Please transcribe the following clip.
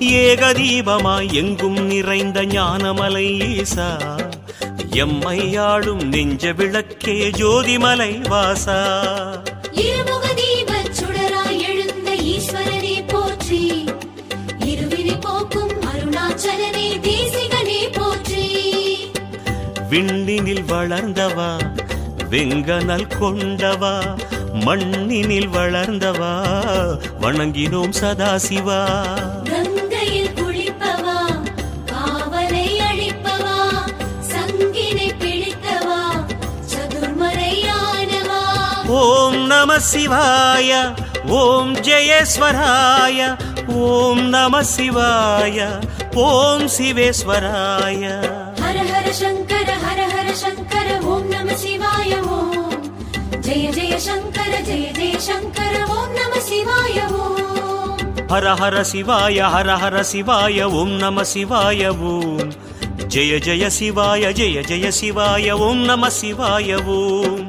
ஏகதீபமாய் எங்கும் நிறைந்த ஞானமலை ஈசா, எம்மையாடும் நெஞ்ச விளக்கே ஜோதிமலை வாசா. இருமுக தீபச் சுடராய் எழுந்த ஈஸ்வரனே போற்றி, இருவினை போக்கும் அருணாச்சலனே தேசிகனே போற்றி. விண்ணினில் வளர்ந்தவா வெங்கனல் கொண்டவா, மண்ணினில் வளர்ந்தவா வணங்கினோம் சதாசிவா. கங்கையில் குளிப்பவா, காவலை அழிப்பவா, சங்கினை பிடித்தவா, சதுர்மறையானவா. ஓம் நம சிவாய, ஓம் ஜெயேஸ்வராய, ஓம் நம சிவாய, ஓம் சிவேஸ்வராய. ஹர ஹர சங்கர ஹர ஹர சங்கர, ஓம் நம சிவாய ஓம். ஜெய ஜெய சங்கர ஜெய ஜெய சங்கர, ஓம் நம சிவாய ஓம். ஹர ஹர சிவாய ஹர ஹர சிவாய, ஓம் நம சிவாய ஓம். ஜெய ஜெய சிவாய ஜெய ஜெய சிவாய, ஓம் நம சிவாய ஓம்.